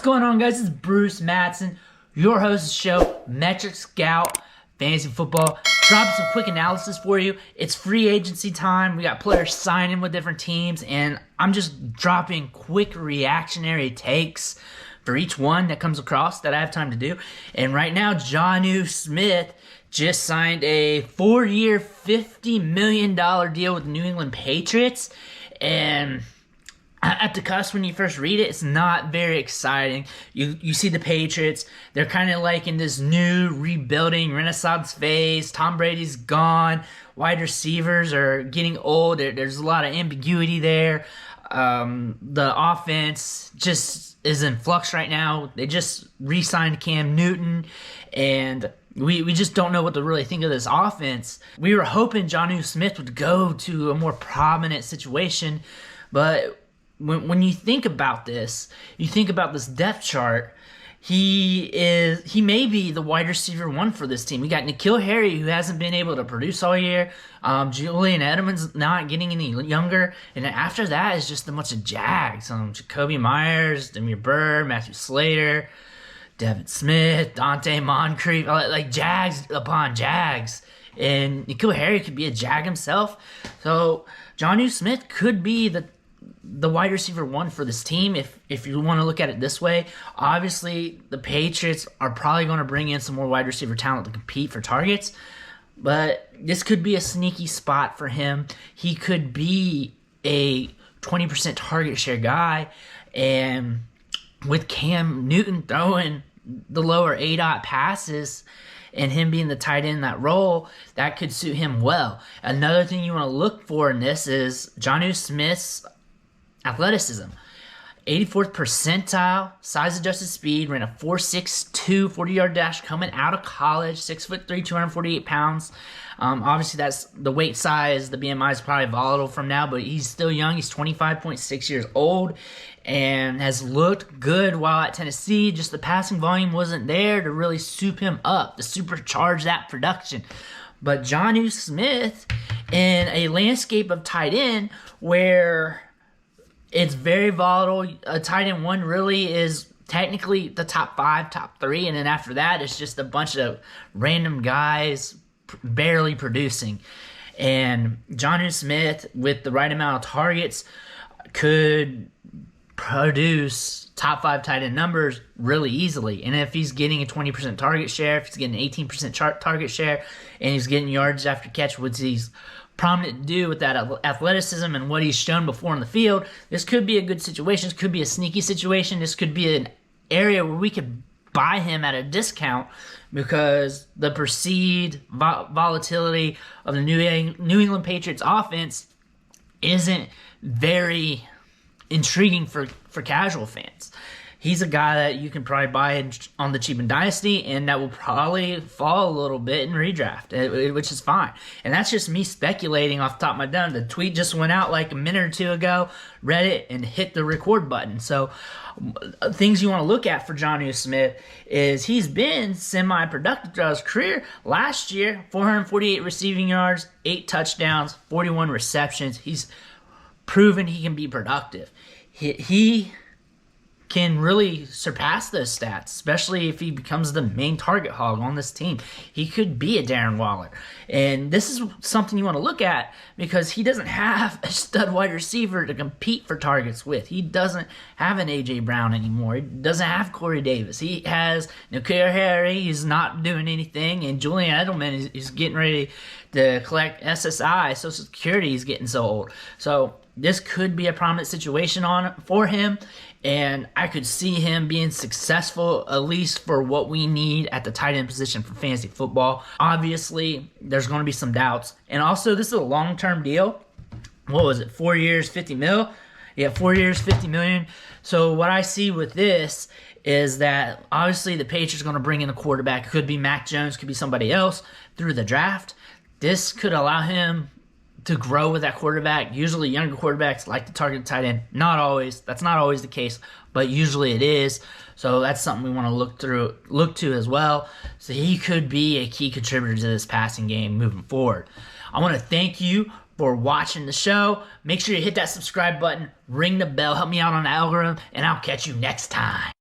going on, guys? It's Bruce Matson, your host of the show, Metric Scout Fantasy Football. Dropping some quick analysis for you. It's free agency time. We got players signing with different teams, and I'm just dropping quick reactionary takes for each one that comes across that I have time to do. And right now, Jonnu Smith just signed a 4-year, $50 million deal with the New England Patriots, and at the cusp, when you first read it, it's not very exciting. You see the Patriots, they're kind of like in this new rebuilding renaissance phase. Tom Brady's gone. Wide receivers are getting old. There's a lot of ambiguity there. The offense just is in flux right now. They just re-signed Cam Newton, and we just don't know what to really think of this offense. We were hoping Jonnu Smith would go to a more prominent situation, but when you think about this, you think about this depth chart, he may be the wide receiver one for this team. We got N'Keal Harry, who hasn't been able to produce all year. Julian Edelman's not getting any younger. And then after that is just a bunch of Jags. Jacoby Myers, Demir Burr, Matthew Slater, Devin Smith, Dante Moncrief, like Jags upon Jags. And N'Keal Harry could be a Jag himself. So Jonnu Smith could be the wide receiver one for this team, if you want to look at it this way. Obviously, the Patriots are probably going to bring in some more wide receiver talent to compete for targets, but this could be a sneaky spot for him. He could be a 20% target share guy, and with Cam Newton throwing the lower A-dot passes and him being the tight end in that role, that could suit him well. Another thing you want to look for in this is Jonnu Smith's athleticism. 84th percentile, size-adjusted speed, ran a 4.62 40-yard dash coming out of college, 6'3", 248 pounds. Obviously, that's the weight size. The BMI is probably volatile from now, but he's still young. He's 25.6 years old and has looked good while at Tennessee. Just the passing volume wasn't there to really soup him up, to supercharge that production. But Jonnu Smith, in a landscape of tight end where it's very volatile. A tight end one really is technically the top 5, top 3, and then after that, it's just a bunch of random guys barely producing. And Jonnu Smith, with the right amount of targets, could produce top 5 tight end numbers really easily. And if he's getting a 20% target share, if he's getting an 18% target share, and he's getting yards after catch, which he's prominent to do with that athleticism and what he's shown before in the field, this could be a good situation. This could be a sneaky situation. This could be an area where we could buy him at a discount because the perceived volatility of the New England Patriots offense isn't very intriguing for casual fans. He's a guy that you can probably buy on the cheap in Dynasty, and that will probably fall a little bit in redraft, which is fine. And that's just me speculating off the top of my dome. The tweet just went out like a minute or two ago. Read it and hit the record button. So things you want to look at for Jonnu Smith is he's been semi-productive throughout his career. Last year, 448 receiving yards, 8 touchdowns, 41 receptions. He's proven he can be productive. He can really surpass those stats, especially if he becomes the main target hog on this team. He could be a Darren Waller. And this is something you want to look at because he doesn't have a stud wide receiver to compete for targets with. He doesn't have an A.J. Brown anymore. He doesn't have Corey Davis. He has N'Keal Harry. He's not doing anything. And Julian Edelman is getting ready to collect SSI, Social Security. He's getting so old. So this could be a prominent situation for him, and I could see him being successful, at least for what we need at the tight end position for fantasy football. Obviously, there's going to be some doubts. And also, this is a long-term deal. What was it, 4 years, 50 mil? Yeah, 4 years, 50 million. So what I see with this is that obviously the Patriots are going to bring in a quarterback. It could be Mac Jones, could be somebody else through the draft. This could allow him to grow with that quarterback. Usually younger quarterbacks like to target the tight end. Not always. That's not always the case, but usually it is. So that's something we want to look to as well. So he could be a key contributor to this passing game moving forward. I want to thank you for watching the show. Make sure you hit that subscribe button, ring the bell, help me out on the algorithm, and I'll catch you next time.